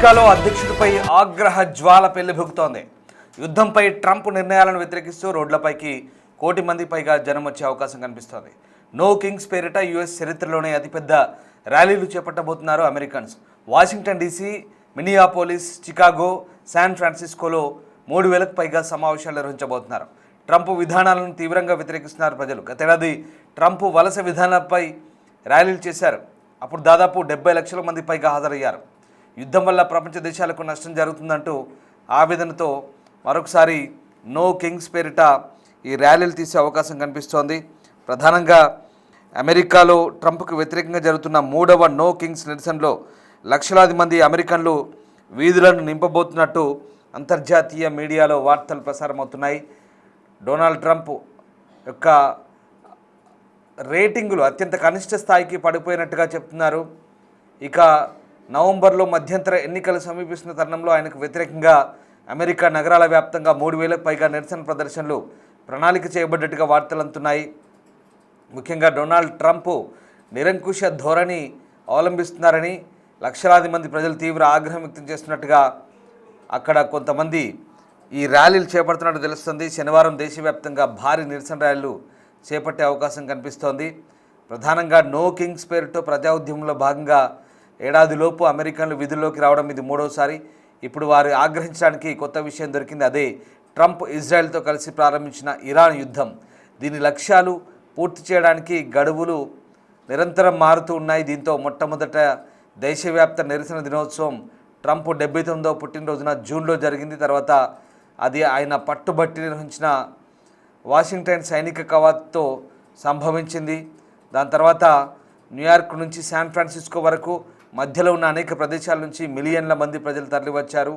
అమెరికాలో అధ్యక్షుడిపై ఆగ్రహ జ్వాల పెళ్లిబుకుతోంది. యుద్ధంపై ట్రంప్ నిర్ణయాలను వ్యతిరేకిస్తూ రోడ్లపైకి 1 కోటి మంది పైగా జనం వచ్చే అవకాశం కనిపిస్తోంది. నో కింగ్స్ పేరిట యుఎస్ చరిత్రలోనే అతిపెద్ద ర్యాలీలు చేపట్టబోతున్నారు Americans. Washington DC, Minneapolis, Chicago, San ఫ్రాన్సిస్కోలో 3,000కు పైగా సమావేశాలు నిర్వహించబోతున్నారు. ట్రంప్ విధానాలను తీవ్రంగా వ్యతిరేకిస్తున్నారు ప్రజలు. గతేడాది ట్రంప్ వలస విధానాలపై ర్యాలీలు చేశారు. అప్పుడు దాదాపు 70 లక్షల మంది పైగా హాజరయ్యారు. యుద్ధం వల్ల ప్రపంచ దేశాలకు నష్టం జరుగుతుందంటూ ఆవేదనతో మరొకసారి నో కింగ్స్ పేరిట ఈ ర్యాలీలు తీసే అవకాశం కనిపిస్తోంది. ప్రధానంగా అమెరికాలో ట్రంప్కు వ్యతిరేకంగా జరుగుతున్న 3వ నో కింగ్స్ నిరసనలో లక్షలాది మంది అమెరికన్లు వీధులను నింపబోతున్నట్టు అంతర్జాతీయ మీడియాలో వార్తలు ప్రసారమవుతున్నాయి. డొనాల్డ్ ట్రంప్ యొక్క రేటింగులు అత్యంత కనిష్ట స్థాయికి పడిపోయినట్టుగా చెప్తున్నారు. ఇక నవంబర్లో మధ్యంతర ఎన్నికలు సమీపిస్తున్న తరుణంలో ఆయనకు వ్యతిరేకంగా అమెరికా నగరాల వ్యాప్తంగా 3,000కు పైగా నిరసన ప్రదర్శనలు ప్రణాళిక చేయబడ్డట్టుగా వార్తలు అందుతున్నాయి. ముఖ్యంగా డొనాల్డ్ ట్రంప్ నిరంకుశ ధోరణి అవలంబిస్తున్నారని లక్షలాది మంది ప్రజలు తీవ్ర ఆగ్రహం వ్యక్తం చేస్తున్నట్టుగా అక్కడ కొంతమంది ఈ ర్యాలీలు చేపడుతున్నట్టు తెలుస్తుంది. శనివారం దేశవ్యాప్తంగా భారీ నిరసన ర్యాలీలు చేపట్టే అవకాశం కనిపిస్తోంది. ప్రధానంగా నో కింగ్స్ పేరుతో ప్రజా ఉద్యమంలో భాగంగా ఏడాదిలోపు అమెరికన్లు విధుల్లోకి రావడం ఇది 3వసారి. ఇప్పుడు వారు ఆగ్రహించడానికి కొత్త విషయం దొరికింది. అదే ట్రంప్ ఇజ్రాయెల్తో కలిసి ప్రారంభించిన ఇరాన్ యుద్ధం. దీని లక్ష్యాలు పూర్తి చేయడానికి గడువులు నిరంతరం మారుతూ ఉన్నాయి. దీంతో మొట్టమొదట దేశవ్యాప్త నిరసన దినోత్సవం ట్రంప్ 79వ పుట్టినరోజున జూన్లో జరిగింది. తర్వాత అది ఆయన పట్టుబట్టి నిర్వహించిన వాషింగ్టన్ సైనిక కవాతుతో సంభవించింది. దాని తర్వాత న్యూయార్క్ నుంచి శాన్ ఫ్రాన్సిస్కో వరకు మధ్యలో ఉన్న అనేక ప్రదేశాల నుంచి మిలియన్ల మంది ప్రజలు తరలివచ్చారు.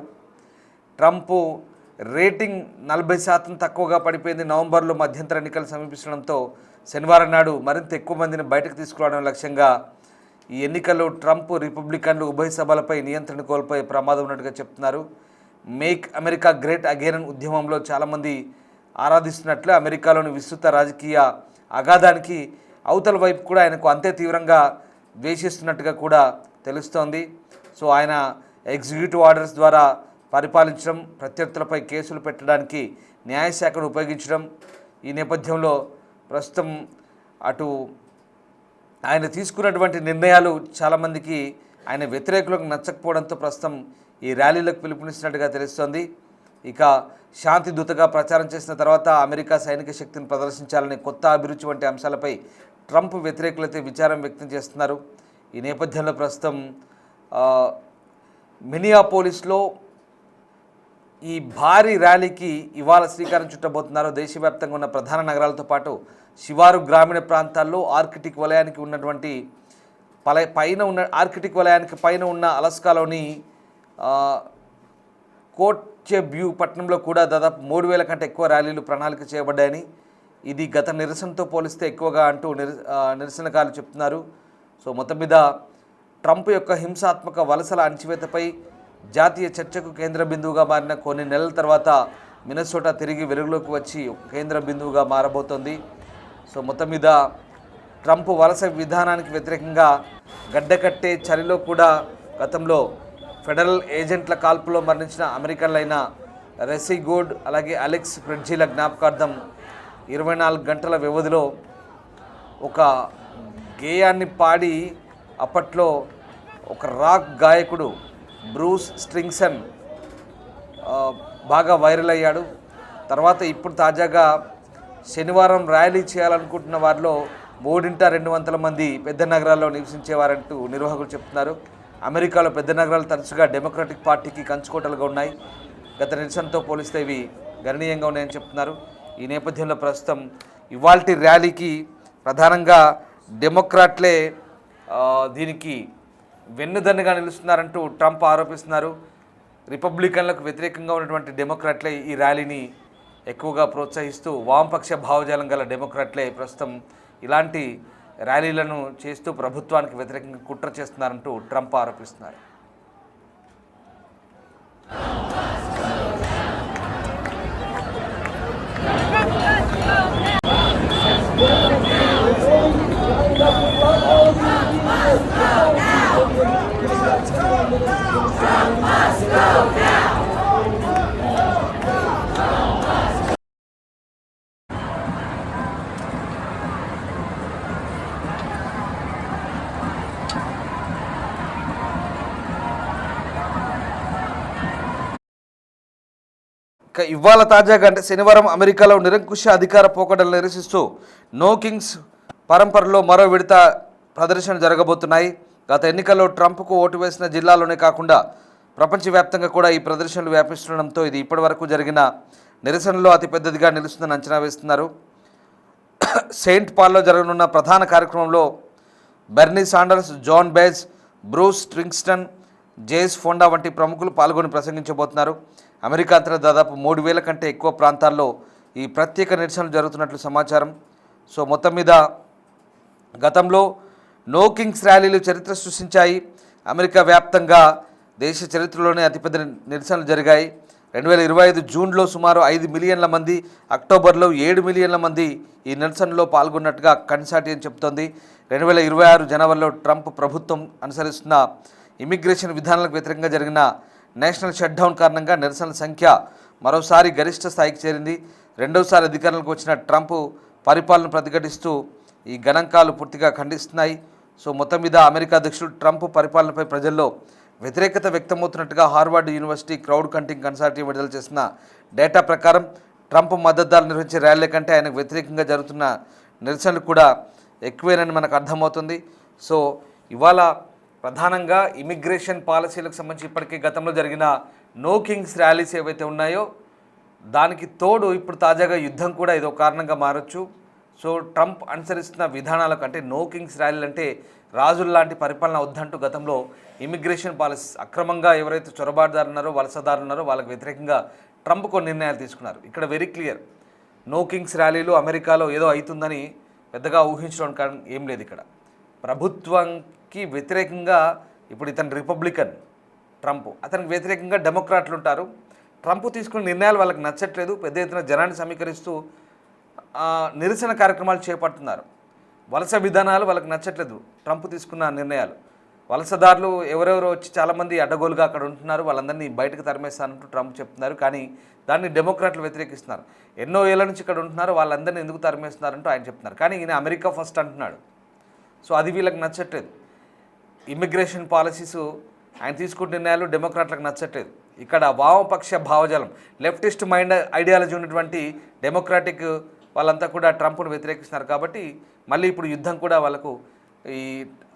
ట్రంప్ రేటింగ్ 40% తక్కువగా పడిపోయింది. నవంబర్లో మధ్యంతర ఎన్నికలు సమీపిస్తుండడంతో శనివారం నాడు మరింత ఎక్కువ మందిని బయటకు తీసుకురావడం లక్ష్యంగా ఈ ఎన్నికల్లో ట్రంప్ రిపబ్లికన్లు ఉభయ సభలపై నియంత్రణ కోల్పోయే ప్రమాదం ఉన్నట్టుగా చెప్తున్నారు. మేక్ అమెరికా గ్రేట్ అగైన్ ఉద్యమంలో చాలామంది ఆరాధిస్తున్నట్లు అమెరికాలోని విస్తృత రాజకీయ అగాధానికి అవతల వైపు కూడా ఆయనకు అంతే తీవ్రంగా ద్వేషిస్తున్నట్టుగా కూడా తెలుస్తోంది. సో ఆయన ఎగ్జిక్యూటివ్ ఆర్డర్స్ ద్వారా పరిపాలించడం, ప్రత్యర్థులపై కేసులు పెట్టడానికి న్యాయశాఖను ఉపయోగించడం, ఈ నేపథ్యంలో ప్రస్తుతం అటు ఆయన తీసుకున్నటువంటి నిర్ణయాలు చాలామందికి ఆయన వ్యతిరేకులకు నచ్చకపోవడంతో ప్రస్తుతం ఈ ర్యాలీలకు పిలుపునిస్తున్నట్టుగా తెలుస్తోంది. ఇక శాంతి దూతగా ప్రచారం చేసిన తర్వాత అమెరికా సైనిక శక్తిని ప్రదర్శించాలని కొత్త అభిరుచి వంటి అంశాలపై ట్రంప్ వ్యతిరేకులైతే విచారం వ్యక్తం చేస్తున్నారు. ఈ నేపథ్యంలో ప్రస్తుతం మినియాపోలిస్లో ఈ భారీ ర్యాలీకి ఇవాళ శ్రీకారం చుట్టబోతున్నారు. దేశవ్యాప్తంగా ఉన్న ప్రధాన నగరాలతో పాటు శివారు గ్రామీణ ప్రాంతాల్లో ఆర్కిటిక్ వలయానికి ఉన్నటువంటి ఆర్కిటిక్ వలయానికి పైన ఉన్న అలస్కాలోని కోట్చెబ్యూ పట్టణంలో కూడా దాదాపు 3,000 కంటే ఎక్కువ ర్యాలీలు ప్రణాళిక చేయబడ్డాయని, ఇది గత నిరసనతో పోలిస్తే ఎక్కువగా అంటూ నిరసనకారులు చెప్తున్నారు. సో మొత్తం మీద ట్రంప్ యొక్క హింసాత్మక వలసల అణచివేతపై జాతీయ చర్చకు కేంద్ర బిందువుగా మారిన కొన్ని నెలల తర్వాత మినసోటా తిరిగి వెలుగులోకి వచ్చి కేంద్ర బిందువుగా మారబోతోంది. సో మొత్తం మీద ట్రంప్ వలస విధానానికి వ్యతిరేకంగా గడ్డకట్టే చలిలో కూడా గతంలో ఫెడరల్ ఏజెంట్ల కాల్పులో మరణించిన అమెరికన్లైన రెసీ గోడ్ అలాగే అలెక్స్ ఫ్రెడ్జీల జ్ఞాపకార్థం 24 గంటల వ్యవధిలో ఒక గేయాన్ని పాడి అప్పట్లో ఒక రాక్ గాయకుడు బ్రూస్ స్ప్రింగ్సన్ బాగా వైరల్ అయ్యాడు. తర్వాత ఇప్పుడు తాజాగా శనివారం ర్యాలీ చేయాలనుకుంటున్న వారిలో 200 మంది పెద్ద నగరాల్లో నివసించేవారంటూ నిర్వాహకులు చెప్తున్నారు. అమెరికాలో పెద్ద నగరాలు తరచుగా డెమోక్రటిక్ పార్టీకి కంచుకోటలుగా ఉన్నాయి. గత నిరసనతో పోలిస్తే ఇవి గణనీయంగా ఉన్నాయని చెప్తున్నారు. ఈ నేపథ్యంలో ప్రస్తుతం ఇవాల్టి ర్యాలీకి ప్రధానంగా డెమోక్రాట్లే దీనికి వెన్నుదన్నుగా నిలుస్తున్నారంటూ ట్రంప్ ఆరోపిస్తున్నారు. రిపబ్లికన్లకు వ్యతిరేకంగా ఉన్నటువంటి డెమోక్రాట్లే ఈ ర్యాలీని ఎక్కువగా ప్రోత్సహిస్తూ వామపక్ష భావజాలం గల డెమోక్రాట్లే ప్రస్తుతం ఇలాంటి ర్యాలీలను చేస్తూ ప్రభుత్వానికి వ్యతిరేకంగా కుట్ర చేస్తున్నారంటూ ట్రంప్ ఆరోపిస్తున్నారు. Go now! ఇక ఇవాళ తాజాగా అంటే శనివారం అమెరికాలో నిరంకుశ అధికార పోకడలు నిరసిస్తూ నో కింగ్స్ పరంపరలో మరో విడత ప్రదర్శన జరగబోతున్నాయి. గత ఎన్నికల్లో ట్రంప్కు ఓటు వేసిన జిల్లాలోనే కాకుండా ప్రపంచవ్యాప్తంగా కూడా ఈ ప్రదర్శనలు వ్యాపిస్తుండడంతో ఇది ఇప్పటివరకు జరిగిన నిరసనలో అతిపెద్దదిగా నిలుస్తుందని అంచనా వేస్తున్నారు. సెయింట్ పాల్లో జరగనున్న ప్రధాన కార్యక్రమంలో Bernie Sanders, Joan Baez, Bruce Springsteen, Jane Fonda వంటి ప్రముఖులు పాల్గొని ప్రసంగించబోతున్నారు. అమెరికా అంతటా దాదాపు 3,000 కంటే ఎక్కువ ప్రాంతాల్లో ఈ ప్రత్యేక నిరసనలు జరుగుతున్నట్లు సమాచారం. సో మొత్తం మీద గతంలో నో కింగ్స్ ర్యాలీలు చరిత్ర సృష్టించాయి. అమెరికా వ్యాప్తంగా దేశ చరిత్రలోనే అతిపెద్ద నిరసనలు జరిగాయి. 2025 జూన్లో సుమారు 5 మిలియన్ల మంది, అక్టోబర్లో 7 మిలియన్ల మంది ఈ నిరసనలో పాల్గొన్నట్టుగా కన్సార్టియం చెబుతోంది. 2026 జనవరిలో ట్రంప్ ప్రభుత్వం అనుసరిస్తున్న ఇమిగ్రేషన్ విధానాలకు వ్యతిరేకంగా జరిగిన నేషనల్ షట్డౌన్ కారణంగా నిరసనల సంఖ్య మరోసారి గరిష్ట స్థాయికి చేరింది. రెండోసారి అధికారంలోకి వచ్చిన ట్రంప్ పరిపాలన ప్రతిఘటిస్తూ ఈ గణాంకాలు పూర్తిగా ఖండిస్తున్నాయి. సో మొత్తం మీద అమెరికా అధ్యక్షుడు ట్రంప్ పరిపాలనపై ప్రజల్లో వ్యతిరేకత వ్యక్తమవుతున్నట్టుగా హార్వర్డ్ యూనివర్సిటీ క్రౌడ్ కంటింగ్ కన్సార్టియం విడుదల చేసిన డేటా ప్రకారం ట్రంప్ మద్దతుదారులు నిర్వహించే ర్యాలీల కంటే ఆయనకు వ్యతిరేకంగా జరుగుతున్న నిరసనలు కూడా ఎక్కువేనని మనకు అర్థమవుతుంది. సో ఇవాళ ప్రధానంగా ఇమిగ్రేషన్ పాలసీలకు సంబంధించి ఇప్పటికే గతంలో జరిగిన నో కింగ్స్ ర్యాలీస్ ఏవైతే ఉన్నాయో దానికి తోడు ఇప్పుడు తాజాగా యుద్ధం కూడా ఇదో కారణంగా మారచ్చు. సో ట్రంప్ అనుసరిస్తున్న విధానాలకు అంటే నో కింగ్స్ ర్యాలీలు అంటే రాజుల లాంటి పరిపాలన వద్దంటూ గతంలో ఇమిగ్రేషన్ పాలసీ అక్రమంగా ఎవరైతే చొరబాటుదారు ఉన్నారో, వలసదారులు ఉన్నారో వాళ్ళకి వ్యతిరేకంగా ట్రంప్ కొన్ని నిర్ణయాలు తీసుకున్నారు. ఇక్కడ వెరీ క్లియర్, నో కింగ్స్ ర్యాలీలు అమెరికాలో ఏదో అవుతుందని పెద్దగా ఊహించడం కారణం ఏం లేదు. ఇక్కడ ప్రభుత్వానికి వ్యతిరేకంగా ఇప్పుడు ఇతను రిపబ్లికన్ ట్రంప్, అతనికి వ్యతిరేకంగా డెమోక్రాట్లు ఉంటారు. ట్రంప్ తీసుకున్న నిర్ణయాలు వాళ్ళకి నచ్చట్లేదు. పెద్ద ఎత్తున జనాన్ని సమీకరిస్తూ నిరసన కార్యక్రమాలు చేపడుతున్నారు. వలస విధానాలు వాళ్ళకి నచ్చట్లేదు ట్రంప్ తీసుకున్న నిర్ణయాలు. వలసదారులు ఎవరెవరో వచ్చి చాలామంది అడ్డగోలుగా అక్కడ ఉంటున్నారు, వాళ్ళందరినీ బయటకు తరిమేస్తానంటూ ట్రంప్ చెప్తున్నారు. కానీ దాన్ని డెమోక్రాట్లు వ్యతిరేకిస్తున్నారు. ఎన్నో ఏళ్ళ నుంచి ఇక్కడ ఉంటున్నారు, వాళ్ళందరినీ ఎందుకు తరిమేస్తున్నారంటూ ఆయన చెప్తున్నారు. కానీ ఈయన అమెరికా ఫస్ట్ అంటున్నాడు. సో అది వీళ్ళకి నచ్చట్లేదు. ఇమిగ్రేషన్ పాలసీస్ ఆయన తీసుకున్న నిర్ణయాలు డెమోక్రాట్లకు నచ్చట్లేదు. ఇక్కడ వామపక్ష భావజాలం, లెఫ్టిస్ట్ మైండ్ ఐడియాలజీ ఉన్నటువంటి డెమోక్రాటిక్ వాళ్ళంతా కూడా ట్రంప్ను వ్యతిరేకిస్తున్నారు. కాబట్టి మళ్ళీ ఇప్పుడు యుద్ధం కూడా వాళ్ళకు ఈ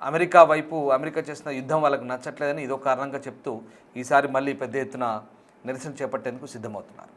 అమెరికా చేసిన యుద్ధం వాళ్ళకు నచ్చట్లేదని ఇదో కారణంగా చెప్తూ ఈసారి మళ్ళీ పెద్ద ఎత్తున నిరసన చేపట్టేందుకు సిద్ధమవుతున్నారు.